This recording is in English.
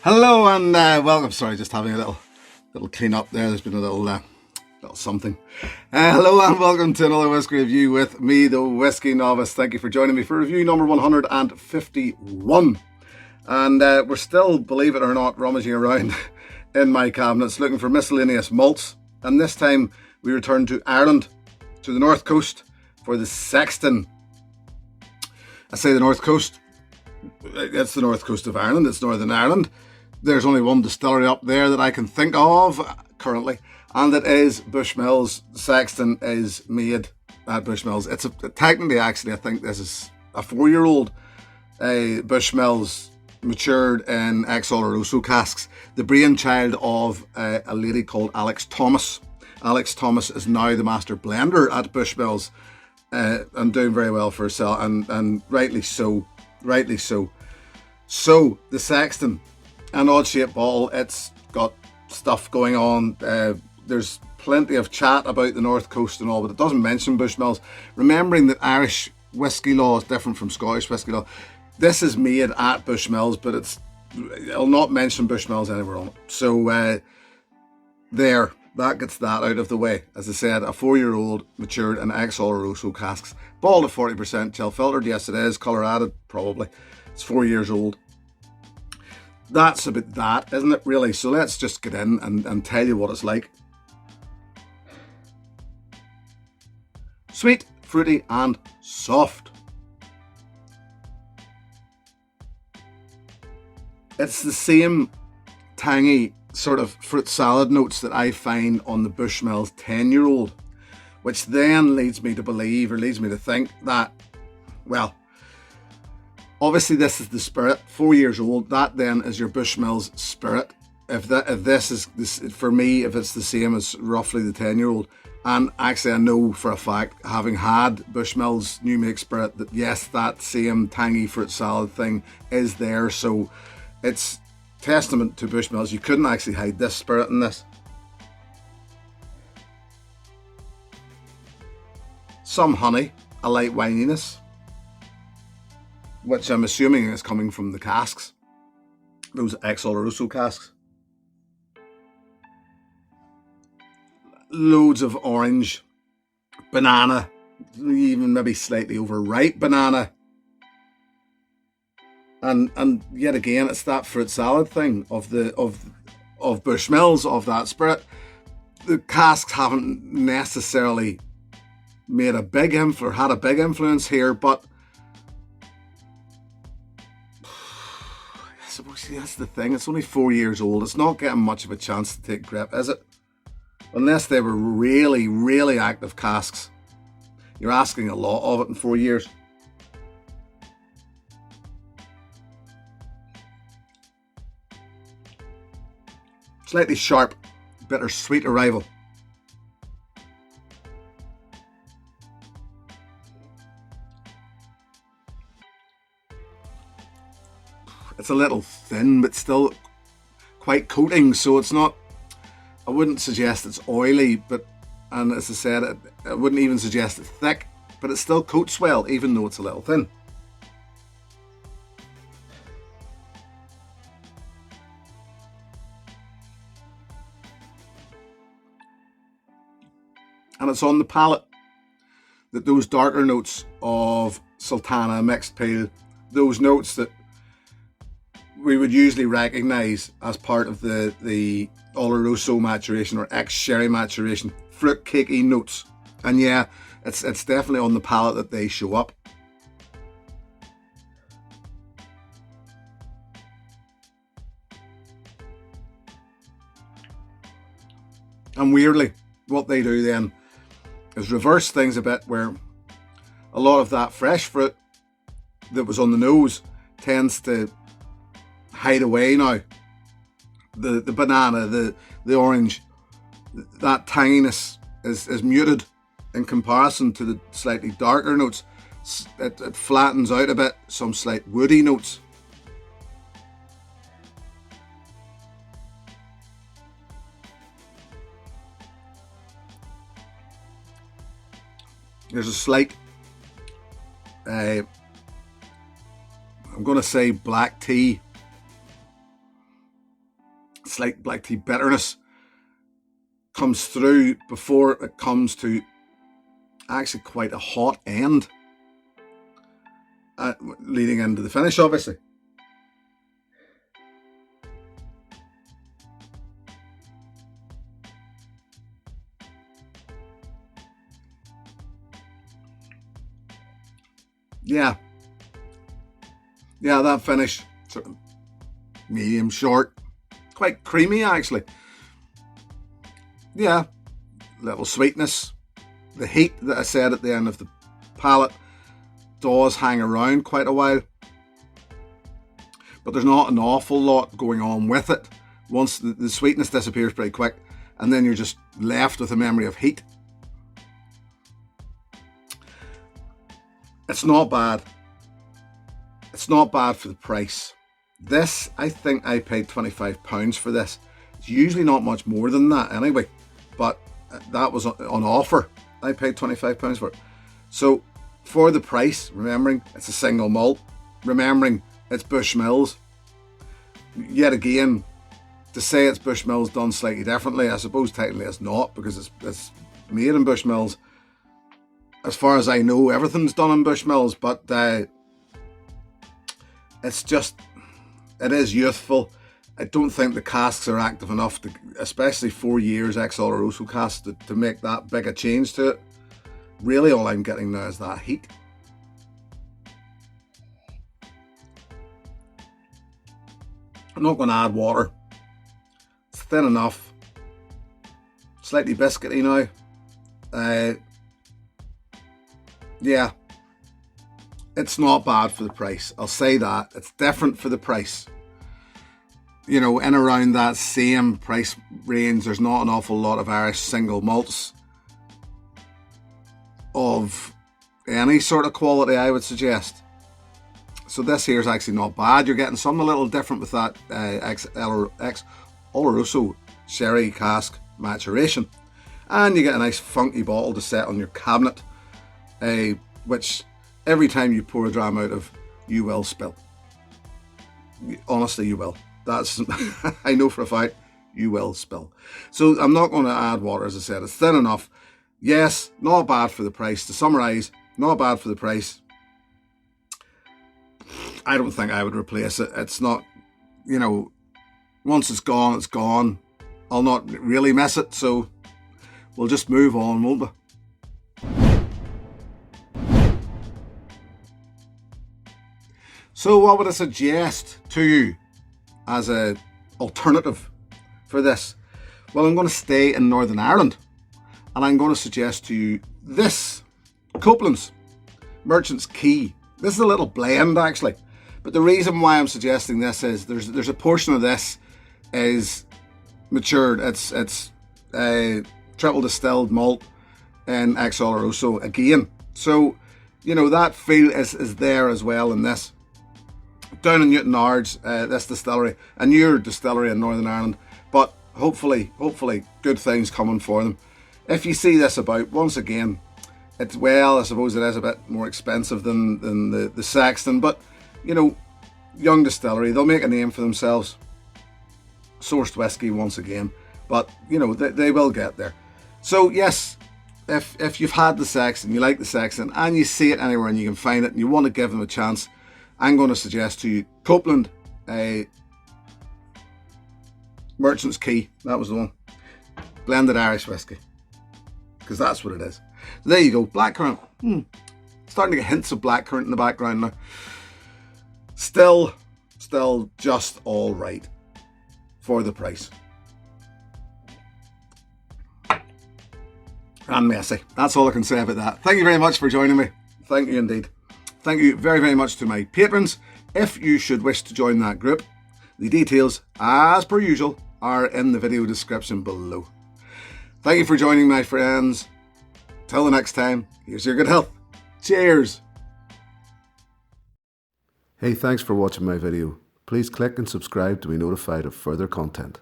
Hello and welcome. Sorry, just having a little clean up there. There's been a little something. Hello and welcome to another whiskey review with me, the Whiskey Novice. Thank you for joining me for review number 151. And we're still, believe it or not, rummaging around in my cabinets looking for miscellaneous malts. And this time we return to Ireland, to the north coast for the Sexton. I say the north coast. It's the north coast of Ireland. It's Northern Ireland. There's only one distillery up there that I can think of currently, and it is Bushmills. Sexton is made at Bushmills. It's technically, actually, I think this is a 4-year-old Bushmills matured in ex-Oloroso casks. The brainchild of a lady called Alex Thomas. Alex Thomas is now the master blender at Bushmills and doing very well for herself, and rightly so. Rightly so. So, the Sexton, an odd-shaped bottle. It's got stuff going on. There's plenty of chat about the North Coast and all, but it doesn't mention Bushmills. Remembering that Irish whiskey law is different from Scottish whiskey law. This is made at Bushmills, but it'll not mention Bushmills anywhere on it. So, there. That gets that out of the way. As I said, a 4-year-old matured in ex-Oloroso casks. Bottled at 40% chill filtered. Yes, it is. Colour added, probably. It's 4 years old. That's about that, isn't it, really? So let's just get in and tell you what it's like. Sweet, fruity and soft. It's the same tangy sort of fruit salad notes that I find on the Bushmills 10-year-old, which then leads me to believe, or leads me to think that, well, obviously this is the spirit, 4 years old. That then is your Bushmills spirit. If this is for me, if it's the same as roughly the 10-year-old, and actually I know for a fact, having had Bushmills new make spirit, that yes, that same tangy fruit salad thing is there. So it's testament to Bushmills. You couldn't actually hide this spirit in this. Some honey, a light wininess, which I'm assuming is coming from the casks, those ex-Oloroso casks. Loads of orange, banana, even maybe slightly overripe banana. And yet again, it's that fruit salad thing of Bushmills, of that spirit. The casks haven't necessarily made a big influence, or had a big influence here, but I suppose that's the thing. It's only 4 years old. It's not getting much of a chance to take grip, is it? Unless they were really, really active casks. You're asking a lot of it in 4 years. Slightly sharp, bittersweet arrival. It's a little thin, but still quite coating, so it's not, I wouldn't suggest it's oily, and as I said, I wouldn't even suggest it's thick, but it still coats well, even though it's a little thin. And it's on the palate that those darker notes of Sultana, mixed pale, those notes that we would usually recognise as part of the Oloroso maturation or ex-sherry maturation, fruit cakey notes. And yeah, it's definitely on the palate that they show up. And weirdly, what they do then is reverse things a bit, where a lot of that fresh fruit that was on the nose tends to hide away now. The banana, the orange, that tanginess is muted in comparison to the slightly darker notes. It flattens out a bit, some slight woody notes. There's a slight I'm going to say black tea. Slight black tea bitterness comes through before it comes to actually quite a hot end, leading into the finish, obviously. Yeah, that finish, sort of medium short, quite creamy actually. Yeah, little sweetness. The heat that I said at the end of the palate does hang around quite a while, but there's not an awful lot going on with it. Once the sweetness disappears pretty quick, and then you're just left with a memory of heat. It's not bad. It's not bad for the price. This, I think I paid £25 for this. It's usually not much more than that anyway, but that was on offer. I paid £25 for it. So for the price, remembering it's a single malt, remembering it's Bushmills, yet again, to say it's Bushmills done slightly differently, I suppose technically it's not, because it's made in Bushmills. As far as I know, everything's done in Bushmills, but it's just, it is youthful. I don't think the casks are active enough, to, especially 4 years ex Oloroso casks, to make that big a change to it. Really, all I'm getting now is that heat. I'm not going to add water. It's thin enough. Slightly biscuity now. Yeah, it's not bad for the price. I'll say that. It's different for the price. You know, in around that same price range, there's not an awful lot of Irish single malts of any sort of quality, I would suggest. So this here is actually not bad. You're getting something a little different with that ex Oloroso sherry cask maturation. And you get a nice funky bottle to set on your cabinet, which every time you pour a dram out of, you will spill. Honestly, you will. That's I know for a fact you will spill. So I'm not going to add water, as I said. It's thin enough. Yes, not bad for the price. To summarise, not bad for the price. I don't think I would replace it. It's not, you know, once it's gone, it's gone. I'll not really miss it, so we'll just move on, won't we? So what would I suggest to you as an alternative for this? Well, I'm going to stay in Northern Ireland, and I'm going to suggest to you this Copeland's Merchant's Key. This is a little blend actually, but the reason why I'm suggesting this is there's a portion of this is matured. It's triple distilled malt in ex Oloroso again. So, you know, that feel is there as well in this. Down in Newtownards, this distillery, a newer distillery in Northern Ireland, but hopefully good things coming for them. If you see this about, once again, it's, well, I suppose it is a bit more expensive than the Sexton, but, you know, young distillery, they'll make a name for themselves. Sourced whiskey once again, but, you know, they will get there. So yes, if you've had the Sexton, you like the Sexton, and you see it anywhere and you can find it and you want to give them a chance, I'm going to suggest to you Copeland, Merchant's Key. That was the one. Blended Irish whiskey, because that's what it is. So there you go. Blackcurrant. Starting to get hints of blackcurrant in the background now. Still just all right for the price. And messy. That's all I can say about that. Thank you very much for joining me. Thank you indeed. Thank you very, very much to my patrons. If you should wish to join that group, the details, as per usual, are in the video description below. Thank you for joining, my friends. Till the next time, here's your good health. Cheers. Hey, thanks for watching my video. Please click and subscribe to be notified of further content.